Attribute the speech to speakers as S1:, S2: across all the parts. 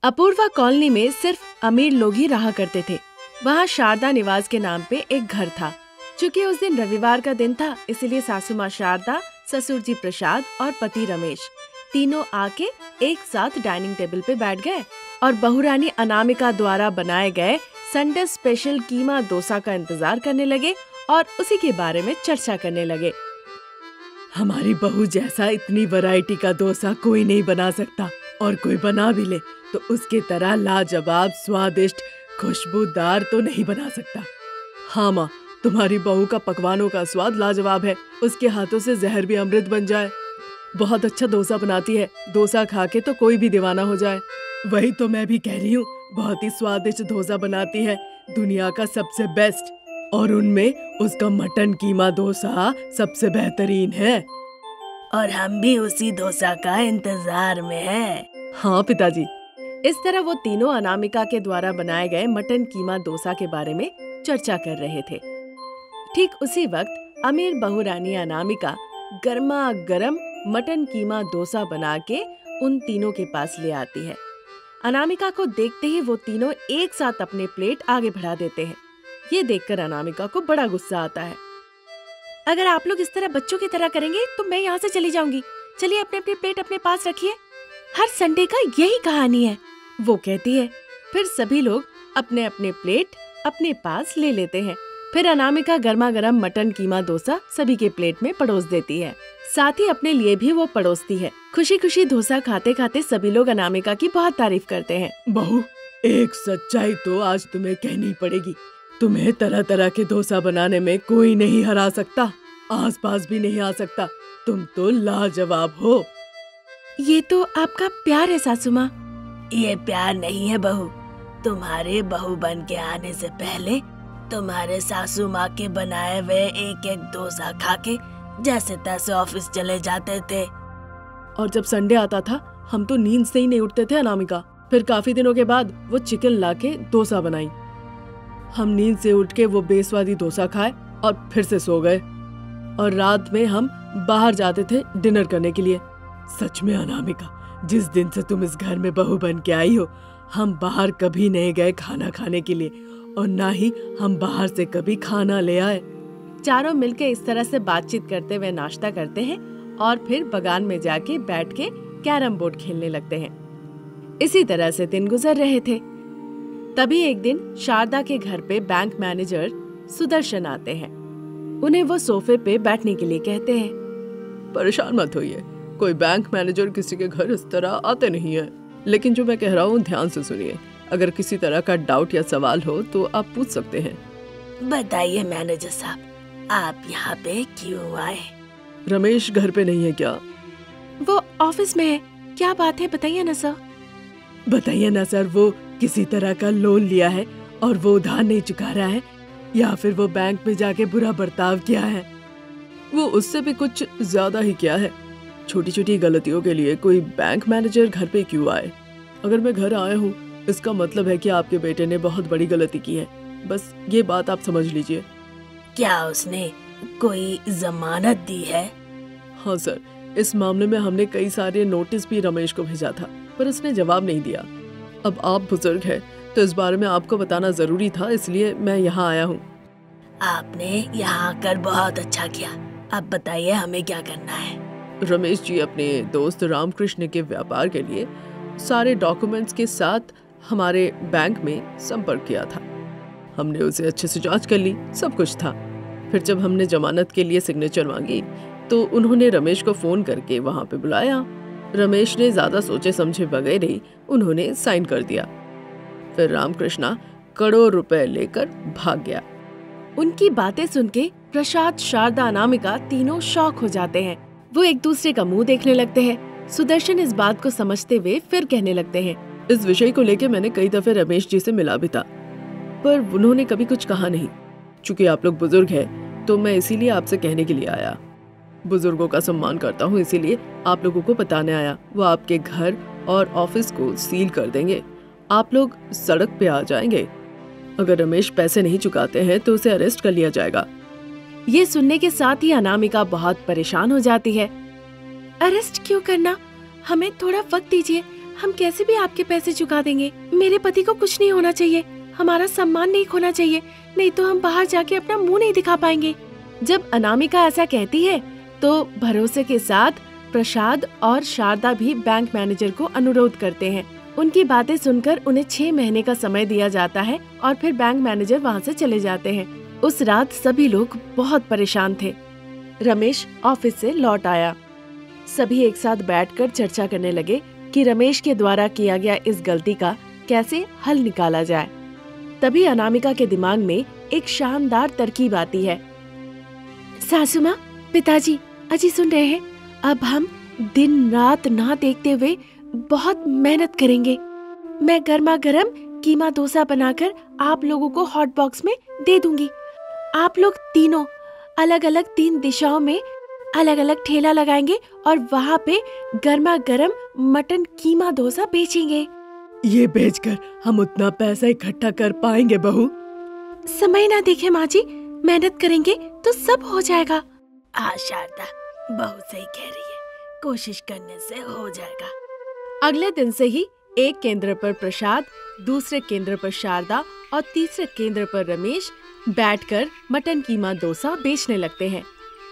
S1: Apoorva colony में सिर्फ अमीर लोग ही रहा करते थे। वहाँ शारदा निवास के नाम पे एक घर था। चूँकि उस दिन रविवार का दिन था, इसीलिए सासू माँ शारदा, ससुर जी प्रसाद और पति रमेश तीनों आके एक साथ डाइनिंग टेबल पे बैठ गए और बहुरानी अनामिका द्वारा बनाए गए संडे स्पेशल कीमा डोसा का इंतजार करने लगे और उसी के बारे में चर्चा करने लगे।
S2: हमारी बहू जैसा इतनी वैरायटी का डोसा कोई नहीं बना सकता, और कोई बना भी ले तो उसके तरह लाजवाब, स्वादिष्ट, खुशबूदार तो नहीं बना सकता। हाँ माँ, तुम्हारी बहू का पकवानों का स्वाद लाजवाब है। उसके हाथों से जहर भी अमृत बन जाए। बहुत अच्छा डोसा बनाती है। डोसा खा के तो कोई भी दीवाना हो जाए। वही तो मैं भी कह रही हूँ, बहुत ही स्वादिष्ट डोसा बनाती है, दुनिया का सबसे बेस्ट। और उनमें उसका मटन कीमा डोसा सबसे बेहतरीन है।
S3: और हम भी उसी डोसा का इंतजार में हैं।
S2: हाँ पिताजी।
S1: इस तरह वो तीनों अनामिका के द्वारा बनाए गए मटन कीमा डोसा के बारे में चर्चा कर रहे थे। ठीक उसी वक्त अमीर बहुरानी अनामिका गर्मा गर्म मटन कीमा डोसा बना के उन तीनों के पास ले आती है। अनामिका को देखते ही वो तीनों एक साथ अपने प्लेट आगे बढ़ा देते हैं। ये देखकर अनामिका को बड़ा गुस्सा आता है। अगर आप लोग इस तरह बच्चों की तरह करेंगे तो मैं यहाँ से चली जाऊंगी। चलिए अपने अपने प्लेट अपने पास रखिए। हर संडे का यही कहानी है, वो कहती है। फिर सभी लोग अपने अपने प्लेट अपने पास ले लेते हैं। फिर अनामिका गर्मा गर्म मटन कीमा डोसा सभी के प्लेट में परोस देती है। साथ ही अपने लिए भी वो परोसती है। खुशी खुशी डोसा खाते खाते सभी लोग अनामिका की बहुत तारीफ करते हैं।
S2: बहू, एक सच्चाई तो आज तुम्हें कहनी पड़ेगी। तुम्हें तरह तरह के डोसा बनाने में कोई नहीं हरा सकता, आसपास भी नहीं आ सकता। तुम तो लाजवाब हो।
S1: ये तो आपका प्यार है सासू माँ।
S3: ये प्यार नहीं है बहू। तुम्हारे बहू बन के आने से पहले तुम्हारे सासू माँ के बनाए हुए एक एक डोसा खा के जैसे तैसे ऑफिस चले जाते थे।
S2: और जब संडे आता था हम तो नींद से ही नहीं उठते थे अनामिका। फिर काफी दिनों के बाद वो चिकन लाके डोसा बनाई। हम नींद से उठ के वो बेस्वादी डोसा खाए और फिर से सो गए। और रात में हम बाहर जाते थे डिनर करने के लिए। सच में अनामिका, जिस दिन से तुम इस घर में बहू बन के आई हो, हम बाहर कभी नहीं गए खाना खाने के लिए, और ना ही हम बाहर से कभी खाना ले आए।
S1: चारों मिलकर इस तरह से बातचीत करते हुए नाश्ता करते हैं और फिर बगान में जाके बैठ के कैरम बोर्ड खेलने लगते हैं। इसी तरह से दिन गुजर रहे थे। तभी एक दिन शारदा के घर पे बैंक मैनेजर सुदर्शन आते हैं। उन्हें वो सोफे पे बैठने के लिए कहते हैं।
S2: परेशान मत होइए, कोई बैंक मैनेजर किसी के घर इस तरह आते नहीं है। लेकिन जो मैं कह रहा हूँ ध्यान से सुनिए। अगर किसी तरह का डाउट या सवाल हो तो आप पूछ सकते हैं।
S3: बताइए मैनेजर साहब, आप यहाँ पे क्यों आए?
S2: रमेश घर पे नहीं है क्या?
S1: वो ऑफिस में है। क्या बात है, बताइए ना सर।
S2: बताइए ना सर, वो किसी तरह का लोन लिया है और वो उधार नहीं चुका रहा है, या फिर वो बैंक में जाके बुरा बर्ताव किया है? वो उससे भी कुछ ज्यादा ही किया है। छोटी छोटी गलतियों के लिए कोई बैंक मैनेजर घर पे क्यों आए? अगर मैं घर आया हूँ इसका मतलब है कि आपके बेटे ने बहुत बड़ी गलती की है। बस ये बात आप समझ लीजिए।
S3: क्या उसने कोई जमानत दी है?
S2: हाँ सर, इस मामले में हमने कई सारे नोटिस भी रमेश को भेजा था, पर उसने जवाब नहीं दिया। अब आप बुजुर्ग हैं तो इस बारे में आपको बताना जरूरी था, इसलिए मैं यहाँ आया हूँ।
S3: आपने यहाँ आकर बहुत अच्छा किया। अब बताइए हमें क्या करना है?
S2: रमेश जी अपने दोस्त रामकृष्ण के व्यापार के लिए सारे डॉक्यूमेंट्स के साथ हमारे बैंक में संपर्क किया था। हमने उसे अच्छे से जांच कर ली, सब कुछ था। फिर जब हमने जमानत के लिए सिग्नेचर मांगी तो उन्होंने रमेश को फोन करके वहाँ पे बुलाया। रमेश ने ज्यादा सोचे समझे बगैर ही उन्होंने साइन कर दिया। फिर रामकृष्णा करोड़ रुपए लेकर भाग गया।
S1: उनकी बातें सुन के प्रसाद, शारदा, अनामिका तीनों शॉक हो जाते हैं। वो एक दूसरे का मुंह देखने लगते हैं। सुदर्शन इस बात को समझते हुए फिर कहने लगते हैं।
S2: इस विषय को लेके मैंने कई दफे रमेश जी से मिला भी था, पर उन्होंने कभी कुछ कहा नहीं। चूंकि आप लोग बुजुर्ग हैं तो मैं इसीलिए आपसे कहने के लिए आया। बुजुर्गों का सम्मान करता हूँ, इसीलिए आप लोगों को बताने आया। वो आपके घर और ऑफिस को सील कर देंगे। आप लोग सड़क पे आ जाएंगे। अगर रमेश पैसे नहीं चुकाते हैं तो उसे अरेस्ट कर लिया जाएगा।
S1: ये सुनने के साथ ही अनामिका बहुत परेशान हो जाती है। अरेस्ट क्यों करना? हमें थोड़ा वक्त दीजिए, हम कैसे भी आपके पैसे चुका देंगे। मेरे पति को कुछ नहीं होना चाहिए, हमारा सम्मान नहीं खोना चाहिए, नहीं तो हम बाहर जाके अपना मुंह नहीं दिखा पाएंगे। जब अनामिका ऐसा कहती है तो भरोसे के साथ प्रसाद और शारदा भी बैंक मैनेजर को अनुरोध करते हैं। उनकी बातें सुनकर उन्हें 6 महीने का समय दिया जाता है और फिर बैंक मैनेजर वहाँ से चले जाते हैं। उस रात सभी लोग बहुत परेशान थे। रमेश ऑफिस से लौट आया। सभी एक साथ बैठकर चर्चा करने लगे कि रमेश के द्वारा किया गया इस गलती का कैसे हल निकाला जाए। तभी अनामिका के दिमाग में एक शानदार तरकीब आती है। सासू माँ, पिताजी, अजी सुन रहे हैं? अब हम दिन रात ना देखते हुए बहुत मेहनत करेंगे। मैं गर्मा गर्म कीमा डोसा बनाकर आप लोगों को हॉट बॉक्स में दे दूंगी। आप लोग तीनों अलग अलग 3 दिशाओं में अलग अलग ठेला लगाएंगे और वहाँ पे गर्मा गर्म मटन कीमा डोसा बेचेंगे।
S2: ये बेचकर हम उतना पैसा इकट्ठा कर पाएंगे बहू?
S1: समय ना देखे माँ जी, मेहनत करेंगे तो सब हो जाएगा।
S3: शारदा बहू सही कह रही है, कोशिश करने से हो जाएगा।
S1: अगले दिन से ही एक केंद्र पर प्रसाद, दूसरे केंद्र पर शारदा और तीसरे केंद्र पर रमेश बैठकर मटन कीमा डोसा बेचने लगते हैं।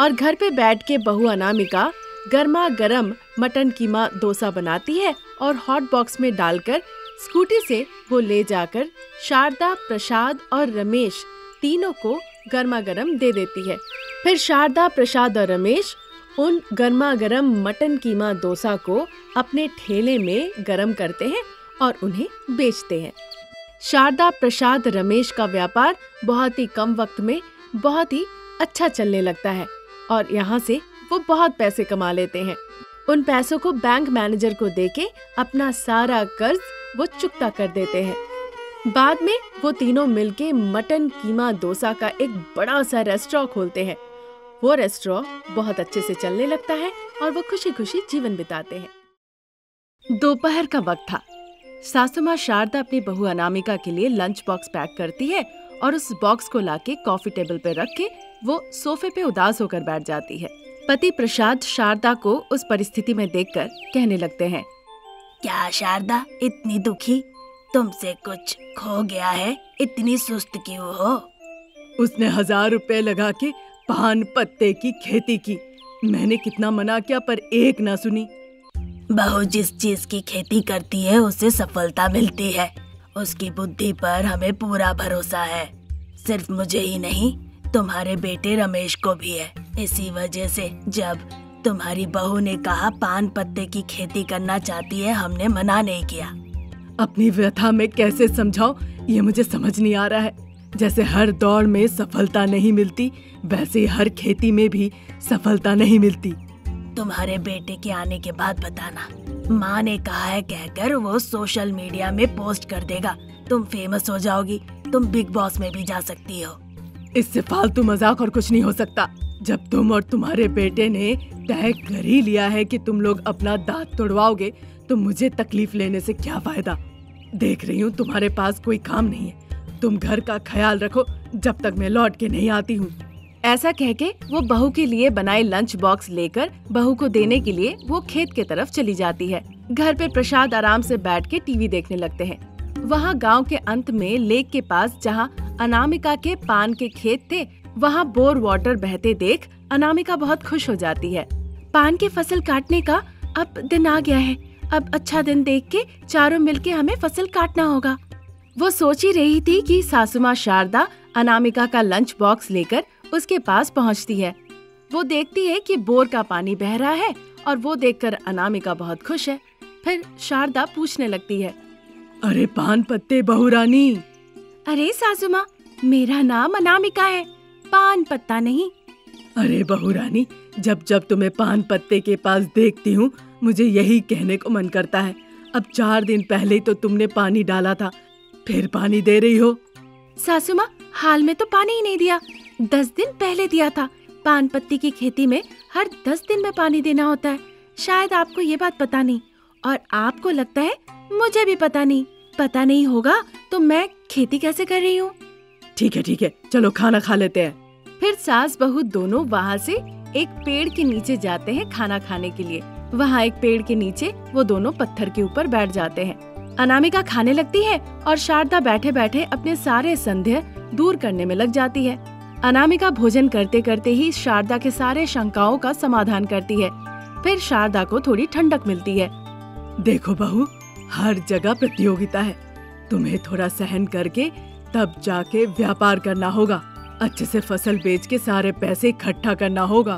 S1: और घर पे बैठ के बहू अनामिका गर्मा गर्म मटन कीमा डोसा बनाती है और हॉट बॉक्स में डालकर स्कूटी से वो ले जाकर शारदा, प्रसाद और रमेश तीनों को गर्मा गर्म दे देती है। फिर शारदा, प्रसाद और रमेश उन गर्मा गर्म मटन कीमा डोसा को अपने ठेले में गरम करते हैं और उन्हें बेचते हैं। शारदा, प्रसाद, रमेश का व्यापार बहुत ही कम वक्त में बहुत ही अच्छा चलने लगता है और यहाँ से वो बहुत पैसे कमा लेते हैं। उन पैसों को बैंक मैनेजर को देके अपना सारा कर्ज वो चुकता कर देते हैं। बाद में वो तीनों मिलके मटन कीमा डोसा का एक बड़ा सा रेस्टोरेंट खोलते हैं। वो रेस्टोरेंट बहुत अच्छे से चलने लगता है और वो खुशी खुशी जीवन बिताते हैं। दोपहर का वक्त था। सासू माँ शारदा अपनी बहू अनामिका के लिए लंच बॉक्स पैक करती है और उस बॉक्स को लाके कॉफी टेबल पे रख के वो सोफे पे उदास होकर बैठ जाती है। पति प्रसाद शारदा को उस परिस्थिति में देखकर कहने लगते हैं,
S3: क्या शारदा इतनी दुखी? तुमसे कुछ खो गया है? इतनी सुस्त क्यों हो?
S2: उसने 1000 रुपए लगा के पान पत्ते की खेती की। मैंने कितना मना किया पर एक ना सुनी।
S3: बहू जिस चीज की खेती करती है उसे सफलता मिलती है। उसकी बुद्धि पर हमें पूरा भरोसा है। सिर्फ मुझे ही नहीं, तुम्हारे बेटे रमेश को भी है। इसी वजह से जब तुम्हारी बहू ने कहा पान पत्ते की खेती करना चाहती है, हमने मना नहीं किया।
S2: अपनी व्यथा में कैसे समझाओ ये मुझे समझ नहीं आ रहा है। जैसे हर दौड़ में सफलता नहीं मिलती, वैसे हर खेती में भी सफलता नहीं मिलती।
S3: तुम्हारे बेटे के आने के बाद बताना। माँ ने कहा है कहकर वो सोशल मीडिया में पोस्ट कर देगा। तुम फेमस हो जाओगी, तुम बिग बॉस में भी जा सकती हो।
S2: इससे फालतू मजाक और कुछ नहीं हो सकता। जब तुम और तुम्हारे बेटे ने तय कर ही लिया है कि तुम लोग अपना दांत तोड़वाओगे, तो मुझे तकलीफ लेने से क्या फायदा। देख रही हूँ तुम्हारे पास कोई काम नहीं है। तुम घर का ख्याल रखो जब तक मैं लौट के नहीं आती हूँ।
S1: ऐसा कहके वो बहू के लिए बनाए लंच बॉक्स लेकर बहू को देने के लिए वो खेत के तरफ चली जाती है। घर पे प्रसाद आराम से बैठ के टीवी देखने लगते हैं। वहाँ गांव के अंत में लेक के पास जहाँ अनामिका के पान के खेत थे, वहाँ बोर वाटर बहते देख अनामिका बहुत खुश हो जाती है। पान की फसल काटने का अब दिन आ गया है। अब अच्छा दिन देख के चारों मिलके हमें फसल काटना होगा। वो सोच ही रही थी कि सासू माँ शारदा अनामिका का लंच बॉक्स लेकर उसके पास पहुँचती है। वो देखती है कि बोर का पानी बह रहा है और वो देखकर अनामिका बहुत खुश है। फिर शारदा पूछने लगती है,
S2: अरे पान पत्ते बहू रानी।
S1: अरे सासू माँ, मेरा नाम अनामिका है, पान पत्ता नहीं।
S2: अरे बहू रानी, जब जब तुम्हें पान पत्ते के पास देखती हूँ मुझे यही कहने को मन करता है। अब 4 दिन पहले तो तुमने पानी डाला था, फिर पानी दे रही हो।
S1: सासू माँ, हाल में तो पानी ही नहीं दिया, 10 दिन पहले दिया था। पान पत्ती की खेती में हर 10 दिन में पानी देना होता है। शायद आपको ये बात पता नहीं और आपको लगता है मुझे भी पता नहीं। पता नहीं होगा तो मैं खेती कैसे कर रही हूँ।
S2: ठीक है, चलो खाना खा लेते हैं।
S1: फिर सास बहू दोनों वहाँ से एक पेड़ के नीचे जाते हैं खाना खाने के लिए। वहाँ एक पेड़ के नीचे वो दोनों पत्थर के ऊपर बैठ जाते हैं। अनामिका खाने लगती है और शारदा बैठे बैठे अपने सारे संदेह दूर करने में लग जाती है। अनामिका भोजन करते करते ही शारदा के सारे शंकाओं का समाधान करती है। फिर शारदा को थोड़ी ठंडक मिलती है।
S2: देखो बहू, हर जगह प्रतियोगिता है, तुम्हें थोड़ा सहन करके तब जाके व्यापार करना होगा। अच्छे से फसल बेच के सारे पैसे इकट्ठा करना होगा,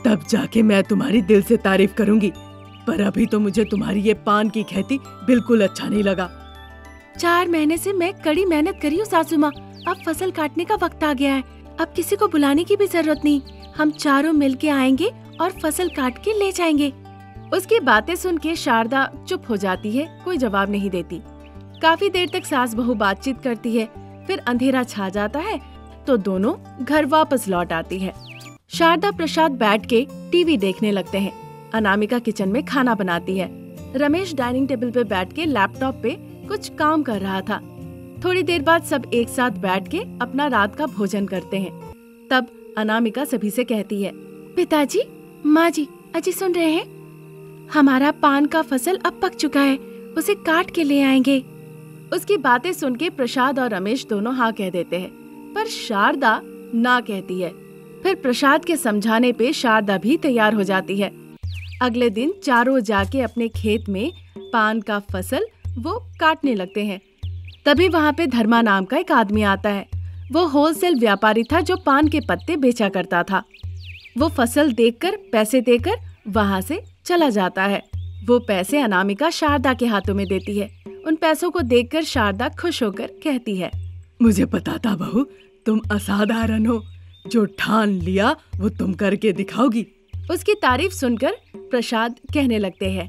S2: तब जाके मैं तुम्हारी दिल से तारीफ करूंगी। पर अभी तो मुझे तुम्हारी ये पान की खेती बिल्कुल अच्छा नहीं लगा।
S1: 4 महीने से मैं कड़ी मेहनत करी हूँ सासू माँ। अब फसल काटने का वक्त आ गया है। अब किसी को बुलाने की भी जरूरत नहीं। हम चारों मिलके आएंगे और फसल काट के ले जाएंगे। उसकी बातें सुन के शारदा चुप हो जाती है, कोई जवाब नहीं देती। काफी देर तक सास बहू बातचीत करती है। फिर अंधेरा छा जाता है तो दोनों घर वापस लौट आती है। शारदा प्रसाद बैठ के टीवी देखने लगते हैं। अनामिका किचन में खाना बनाती है। रमेश डाइनिंग टेबल पे बैठ के लैपटॉप पे कुछ काम कर रहा था। थोड़ी देर बाद सब एक साथ बैठ के अपना रात का भोजन करते हैं। तब अनामिका सभी से कहती है, पिताजी, माँ जी, अजी सुन रहे हैं? हमारा पान का फसल अब पक चुका है, उसे काट के ले आएंगे। उसकी बातें सुन के प्रसाद और रमेश दोनों हाँ कह देते हैं, पर शारदा ना कहती है। फिर प्रसाद के समझाने पे शारदा भी तैयार हो जाती है। अगले दिन चारों जाके अपने खेत में पान का फसल वो काटने लगते हैं। तभी वहाँ पे धर्मा नाम का एक आदमी आता है। वो होलसेल व्यापारी था जो पान के पत्ते बेचा करता था। वो फसल देखकर पैसे देकर वहाँ से चला जाता है। वो पैसे अनामिका शारदा के हाथों में देती है। उन पैसों को देखकर शारदा खुश होकर कहती है,
S2: मुझे पता था बहू, तुम असाधारण हो। जो ठान लिया वो तुम करके दिखाओगी।
S1: उसकी तारीफ सुनकर प्रसाद कहने लगते हैं,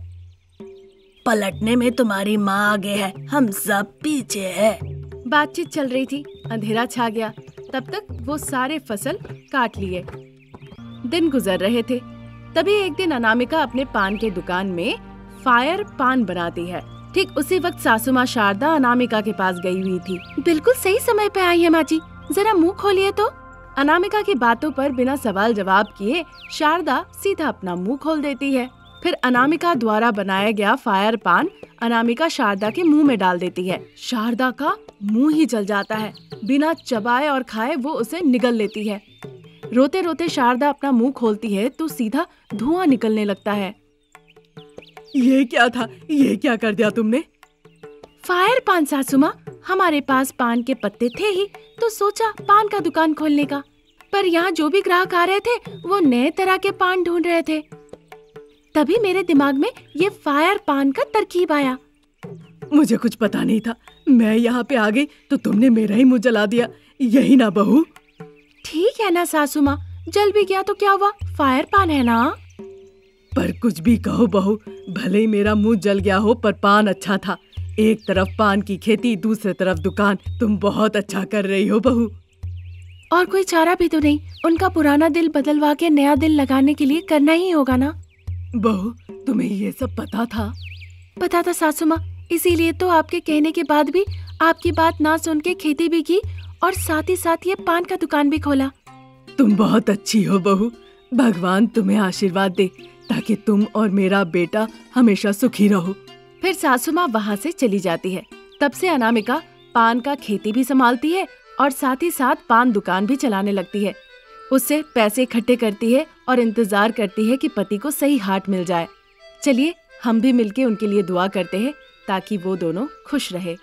S3: पलटने में तुम्हारी माँ आगे है, हम सब पीछे हैं।
S1: बातचीत चल रही थी। अंधेरा छा गया। तब तक वो सारे फसल काट लिए। दिन गुजर रहे थे। तभी एक दिन अनामिका अपने पान के दुकान में फायर पान बनाती है। ठीक उसी वक्त सासू माँ शारदा अनामिका के पास गई हुई थी। बिल्कुल सही समय पे आई है माँ जी, जरा मुंह खोलिए तो। अनामिका की बातों पर बिना सवाल जवाब किए शारदा सीधा अपना मुंह खोल देती है। फिर अनामिका द्वारा बनाया गया फायर पान अनामिका शारदा के मुंह में डाल देती है। शारदा का मुंह ही जल जाता है। बिना चबाए और खाए वो उसे निगल लेती है। रोते रोते शारदा अपना मुंह खोलती है तो सीधा धुआं निकलने लगता है।
S2: ये क्या था? ये क्या कर दिया तुमने?
S1: फायर पान सासू माँ, हमारे पास पान के पत्ते थे ही तो सोचा पान का दुकान खोलने का। पर यहाँ जो भी ग्राहक आ रहे थे वो नए तरह के पान ढूंढ रहे थे। तभी मेरे दिमाग में ये फायर पान का तरकीब आया।
S2: मुझे कुछ पता नहीं था। मैं यहाँ पे आ गई तो तुमने मेरा ही मुंह जला दिया, यही ना बहू?
S1: ठीक है ना सासू माँ, जल भी गया तो क्या हुआ, फायर पान है ना।
S2: पर कुछ भी कहो बहू, भले ही मेरा मुंह जल गया हो पर पान अच्छा था। एक तरफ पान की खेती, दूसरी तरफ दुकान। तुम बहुत अच्छा कर रही हो बहू।
S1: और कोई चारा भी तो नहीं, उनका पुराना दिल बदलवा के नया दिल लगाने के लिए करना ही होगा ना।
S2: बहू, तुम्हें ये सब पता था?
S1: पता था सासू माँ, इसीलिए तो आपके कहने के बाद भी आपकी बात ना सुन के खेती भी की और साथ ही साथ ये पान का दुकान भी खोला।
S2: तुम बहुत अच्छी हो बहू। भगवान तुम्हें आशीर्वाद दे ताकि तुम और मेरा बेटा हमेशा सुखी रहो।
S1: फिर सासू माँ वहाँ से चली जाती है। तब से अनामिका पान का खेती भी संभालती है और साथ ही साथ पान दुकान भी चलाने लगती है। उससे पैसे इकट्ठे करती है और इंतजार करती है कि पति को सही हाट मिल जाए। चलिए हम भी मिलके उनके लिए दुआ करते हैं ताकि वो दोनों खुश रहे।